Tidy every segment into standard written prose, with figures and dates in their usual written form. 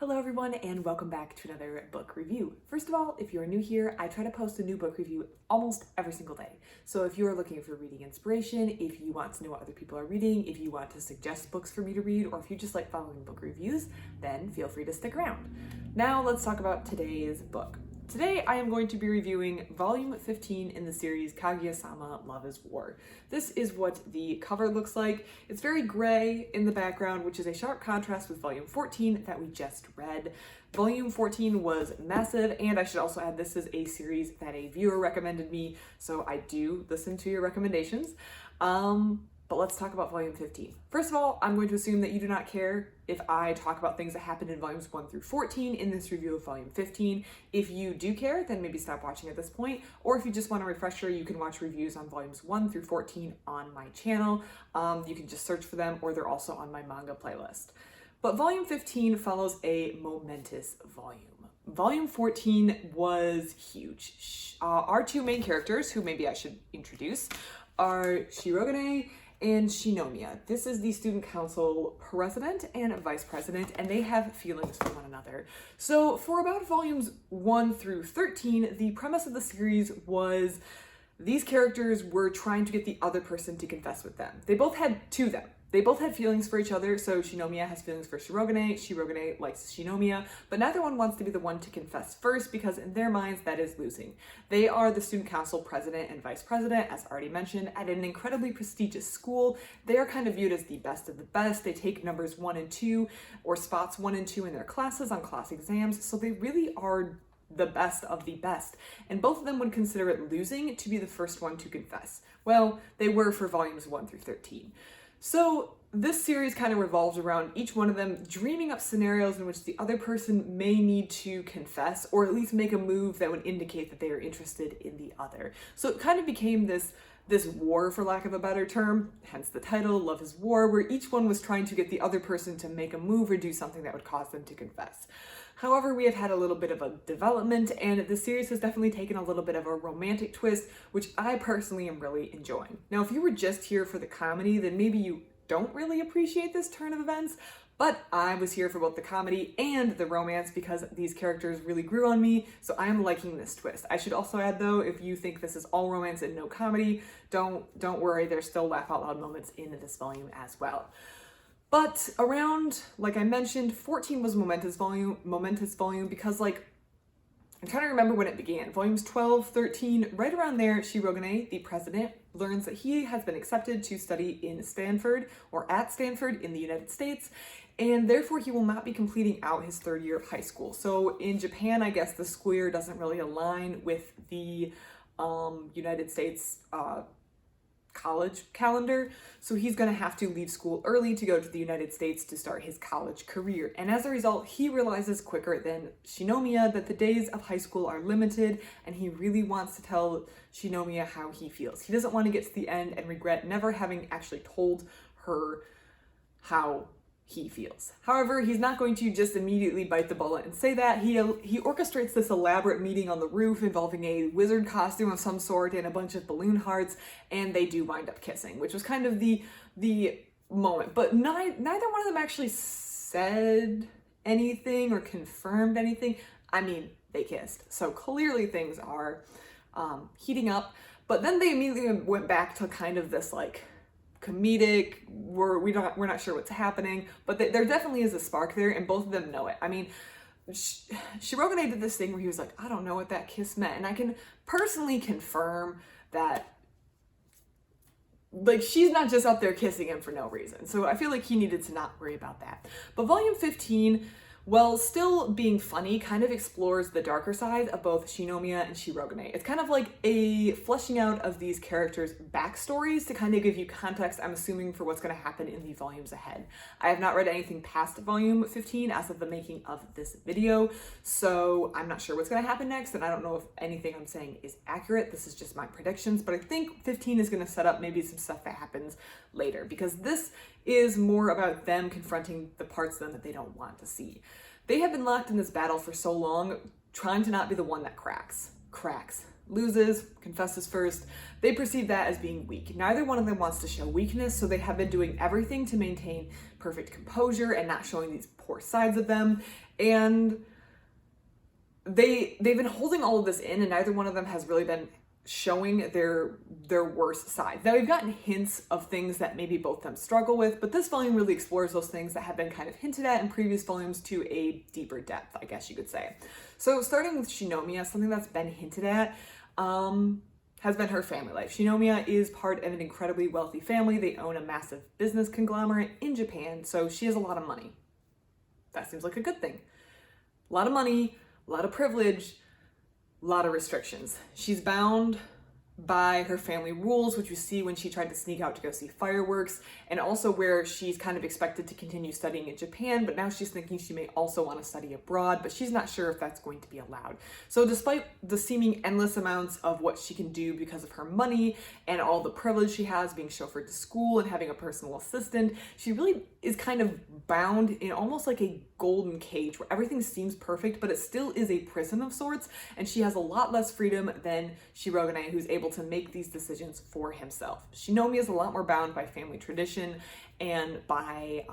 Hello everyone and welcome back to another book review. First of all, if you are new here, I try to post a new book review almost every single day. So if you are looking for reading inspiration, if you want to know what other people are reading, if you want to suggest books for me to read, or if you just like following book reviews, then feel free to stick around. Now let's talk about today's book. Today I am going to be reviewing volume 15 in the series Kaguya-sama Love is War. This is what the cover looks like. It's very gray in the background, which is a sharp contrast with volume 14 that we just read. Volume 14 was massive, and I should also add this is a series that a viewer recommended me, so I do listen to your recommendations. But let's talk about volume 15. First of all, I'm going to assume that you do not care if I talk about things that happened in volumes 1 through 14 in this review of volume 15. If you do care, then maybe stop watching at this point, or if you just want a refresher, you can watch reviews on volumes 1 through 14 on my channel. You can just search for them, or they're also on my manga playlist. But volume 15 follows a momentous volume. Volume 14 was huge. Our two main characters, who maybe I should introduce, are Shirogane and Shinomiya. This is the student council president and vice president, and they have feelings for one another. So for about volumes 1 through 13, the premise of the series was these characters were trying to get the other person to confess with them. They both had feelings for each other, so Shinomiya has feelings for Shirogane, Shirogane likes Shinomiya, but neither one wants to be the one to confess first because in their minds that is losing. They are the student council president and vice president, as already mentioned, at an incredibly prestigious school. They are kind of viewed as the best of the best. They take numbers 1 and 2, or spots 1 and 2 in their classes on class exams, so they really are the best of the best, and both of them would consider it losing to be the first one to confess. Well, they were for volumes 1 through 13. So this series kind of revolves around each one of them dreaming up scenarios in which the other person may need to confess, or at least make a move that would indicate that they are interested in the other. So it kind of became this war, for lack of a better term, hence the title, Love is War, where each one was trying to get the other person to make a move or do something that would cause them to confess. However, we have had a little bit of a development, and the series has definitely taken a little bit of a romantic twist, which I personally am really enjoying. Now, if you were just here for the comedy, then maybe you don't really appreciate this turn of events, but I was here for both the comedy and the romance because these characters really grew on me, so I am liking this twist. I should also add though, if you think this is all romance and no comedy, don't worry, there's still laugh out loud moments in this volume as well. But around, like I mentioned, 14 was momentous volume because, like, I'm trying to remember when it began. Volumes 12, 13, right around there, Shirogane, the president, learns that he has been accepted to study in Stanford, or at Stanford in the United States, and therefore he will not be completing out his 3rd year of high school. So in Japan, I guess the school year doesn't really align with the United States college calendar, so he's going to have to leave school early to go to the United States to start his college career. And as a result, he realizes quicker than Shinomiya that the days of high school are limited, and he really wants to tell Shinomiya how he feels. He doesn't want to get to the end and regret never having actually told her how he feels. However, he's not going to just immediately bite the bullet and say that. He orchestrates this elaborate meeting on the roof involving a wizard costume of some sort and a bunch of balloon hearts, and they do wind up kissing, which was kind of the moment. But neither one of them actually said anything or confirmed anything. I mean, they kissed. So clearly things are heating up, but then they immediately went back to kind of this like comedic, we're not sure what's happening, but there definitely is a spark there, and both of them know it. I mean, Shirogane did this thing where he was like, I don't know what that kiss meant, and I can personally confirm that, like, she's not just up there kissing him for no reason, so I feel like he needed to not worry about that. But volume 15, while still being funny, kind of explores the darker side of both Shinomiya and Shirogane. It's kind of like a fleshing out of these characters' backstories to kind of give you context, I'm assuming, for what's going to happen in the volumes ahead. I have not read anything past volume 15 as of the making of this video, so I'm not sure what's going to happen next, and I don't know if anything I'm saying is accurate. This is just my predictions, but I think 15 is going to set up maybe some stuff that happens later, because this is more about them confronting the parts of them that they don't want to see. They have been locked in this battle for so long, trying to not be the one that cracks, loses, confesses first. They perceive that as being weak. Neither one of them wants to show weakness, so they have been doing everything to maintain perfect composure and not showing these poor sides of them. And they've been holding all of this in, and neither one of them has really been showing their worst side. Now, we've gotten hints of things that maybe both of them struggle with, but this volume really explores those things that have been kind of hinted at in previous volumes to a deeper depth, I guess you could say. So starting with Shinomiya, something that's been hinted at has been her family life. Shinomiya is part of an incredibly wealthy family. They own a massive business conglomerate in Japan, so she has a lot of money. That seems like a good thing. A lot of money, a lot of privilege, a lot of restrictions. She's bound by her family rules, which you see when she tried to sneak out to go see fireworks, and also where she's kind of expected to continue studying in Japan, but now she's thinking she may also want to study abroad, but she's not sure if that's going to be allowed. So despite the seeming endless amounts of what she can do because of her money and all the privilege she has, being chauffeured to school and having a personal assistant, she really is kind of bound in almost like a golden cage where everything seems perfect, but it still is a prison of sorts, and she has a lot less freedom than Shirogane, who's able to make these decisions for himself. Shinomiya is a lot more bound by family tradition and by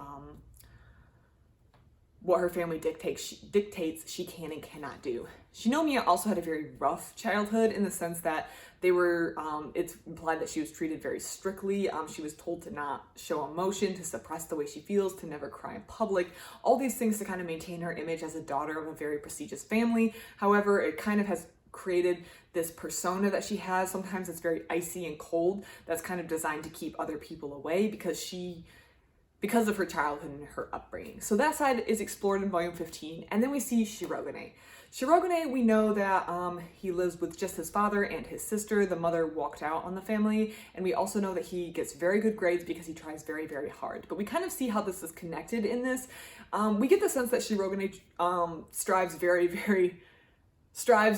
what her family dictates she can and cannot do. Shinomiya also had a very rough childhood in the sense that they were, it's implied that she was treated very strictly. She was told to not show emotion, to suppress the way she feels, to never cry in public, all these things to kind of maintain her image as a daughter of a very prestigious family. However, it kind of has created this persona that she has. Sometimes it's very icy and cold. That's kind of designed to keep other people away because of her childhood and her upbringing. So that side is explored in volume 15. And then we see Shirogane. Shirogane, we know that he lives with just his father and his sister. The mother walked out on the family. And we also know that he gets very good grades because he tries very, very hard. But we kind of see how this is connected in this. We get the sense that Shirogane strives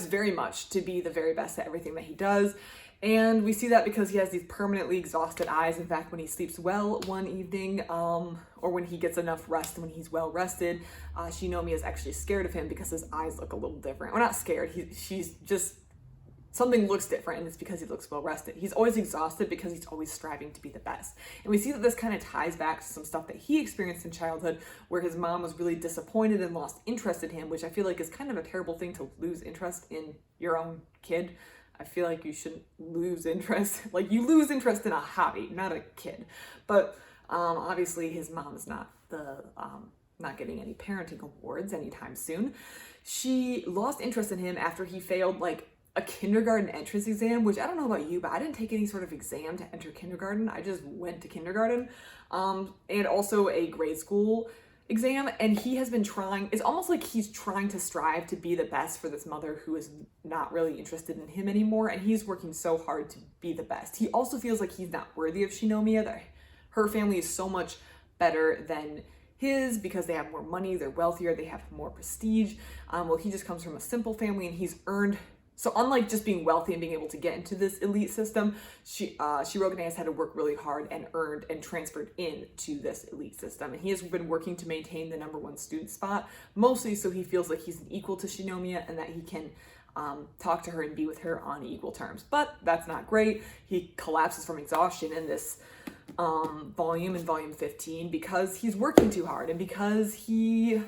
very much to be the very best at everything that he does. And we see that because he has these permanently exhausted eyes. In fact, when he sleeps well one evening, or when he gets enough rest and when he's well rested, Shinomiya is actually scared of him because his eyes look a little different. Well, not scared, she's just, something looks different, and it's because he looks well rested. He's always exhausted because he's always striving to be the best. And we see that this kind of ties back to some stuff that he experienced in childhood where his mom was really disappointed and lost interest in him, which I feel like is kind of a terrible thing to lose interest in your own kid. I feel like you shouldn't lose interest. Like, you lose interest in a hobby, not a kid. But obviously his mom is not getting any parenting awards anytime soon. She lost interest in him after he failed like a kindergarten entrance exam, which I don't know about you, but I didn't take any sort of exam to enter kindergarten. I just went to kindergarten, and also a grade school exam. And he has been trying, it's almost like he's trying to strive to be the best for this mother who is not really interested in him anymore. And he's working so hard to be the best. He also feels like he's not worthy of Shinomiya, that her family is so much better than his because they have more money, they're wealthier, they have more prestige. Well, he just comes from a simple family, and he's earned. So unlike just being wealthy and being able to get into this elite system, Shirogane has had to work really hard and earned and transferred into this elite system. And he has been working to maintain the #1 student spot, mostly so he feels like he's an equal to Shinomiya and that he can talk to her and be with her on equal terms. But that's not great. He collapses from exhaustion in this volume, in volume 15, because he's working too hard and because he's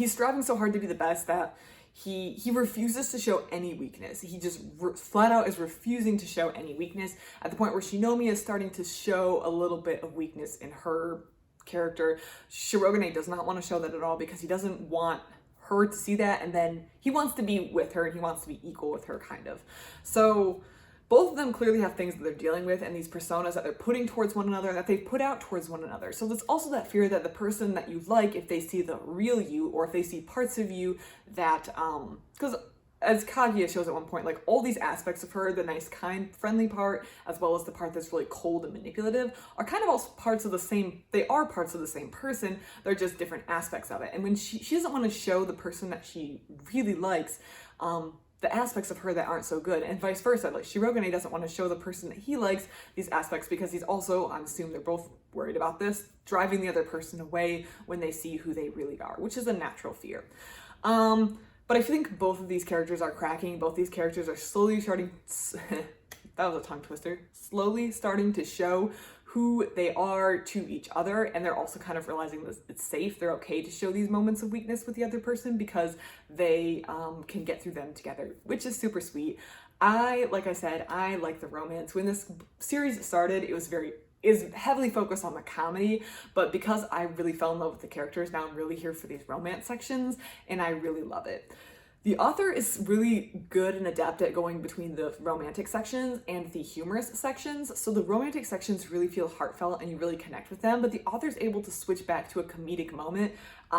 striving so hard to be the best that he refuses to show any weakness. He just flat out is refusing to show any weakness, at the point where Shinomiya is starting to show a little bit of weakness in her character. Shirogane does not want to show that at all because he doesn't want her to see that, and then he wants to be with her and he wants to be equal with her, kind of. So both of them clearly have things that they're dealing with and these personas that they're putting towards one another and that they've put out towards one another. So there's also that fear that the person that you like, if they see the real you, or if they see parts of you that, because as Kaguya shows at one point, like all these aspects of her, the nice, kind, friendly part, as well as the part that's really cold and manipulative, are kind of all parts of the same, they are parts of the same person, they're just different aspects of it. And when she doesn't want to show the person that she really likes, the aspects of her that aren't so good, and vice versa. Like Shirogane doesn't want to show the person that he likes these aspects because he's also, I assume they're both worried about this, driving the other person away when they see who they really are, which is a natural fear. But I think both of these characters are cracking. Both these characters are slowly starting, that was a tongue twister, slowly starting to show who they are to each other, and they're also kind of realizing that it's safe, they're okay to show these moments of weakness with the other person because they can get through them together, which is super sweet. Like I said, I like the romance. When this series started, it was is heavily focused on the comedy, but because I really fell in love with the characters, now I'm really here for these romance sections, and I really love it. The author is really good and adept at going between the romantic sections and the humorous sections. So the romantic sections really feel heartfelt and you really connect with them, but the author's able to switch back to a comedic moment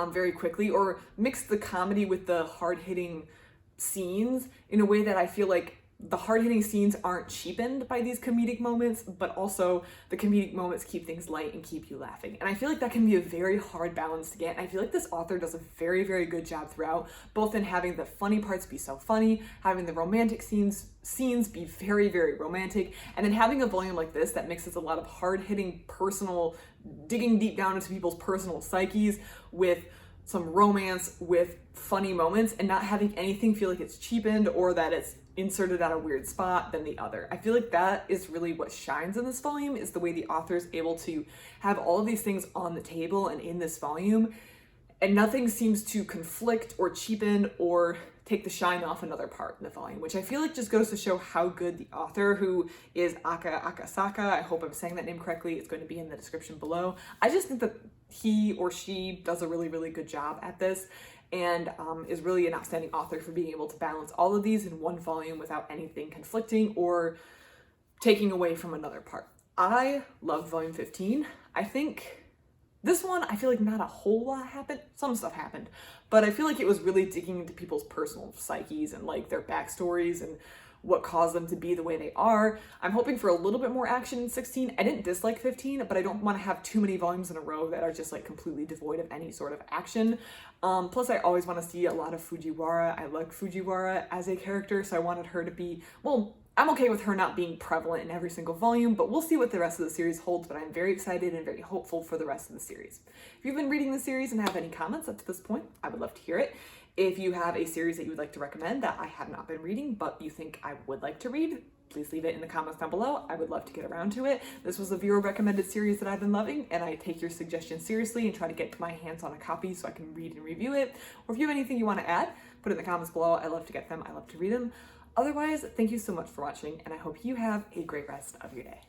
very quickly, or mix the comedy with the hard-hitting scenes in a way that I feel like the hard-hitting scenes aren't cheapened by these comedic moments, but also the comedic moments keep things light and keep you laughing. And I feel like that can be a very hard balance to get. And I feel like this author does a very, very good job throughout, both in having the funny parts be so funny, having the romantic scenes be very, very romantic, and then having a volume like this that mixes a lot of hard-hitting personal, digging deep down into people's personal psyches with some romance with funny moments, and not having anything feel like it's cheapened or that it's inserted at a weird spot than the other. I feel like that is really what shines in this volume, is the way the author is able to have all of these things on the table and in this volume, and nothing seems to conflict or cheapen or take the shine off another part in the volume, which I feel like just goes to show how good the author, who is Aka Akasaka, I hope I'm saying that name correctly, it's going to be in the description below. I just think that he or she does a really, really good job at this, and is really an outstanding author for being able to balance all of these in one volume without anything conflicting or taking away from another part. I loved volume 15. I think this one, I feel like not a whole lot happened. Some stuff happened, but I feel like it was really digging into people's personal psyches and like their backstories and what caused them to be the way they are. I'm hoping for a little bit more action in 16. I didn't dislike 15, but I don't want to have too many volumes in a row that are just like completely devoid of any sort of action. Plus, I always want to see a lot of Fujiwara. I like Fujiwara as a character, so I wanted her to be, well, I'm okay with her not being prevalent in every single volume, but we'll see what the rest of the series holds, but I'm very excited and very hopeful for the rest of the series. If you've been reading the series and have any comments up to this point, I would love to hear it. If you have a series that you would like to recommend that I have not been reading, but you think I would like to read, please leave it in the comments down below. I would love to get around to it. This was a viewer recommended series that I've been loving, and I take your suggestions seriously and try to get my hands on a copy so I can read and review it. Or if you have anything you want to add, put it in the comments below. I love to get them. I love to read them. Otherwise, thank you so much for watching, and I hope you have a great rest of your day.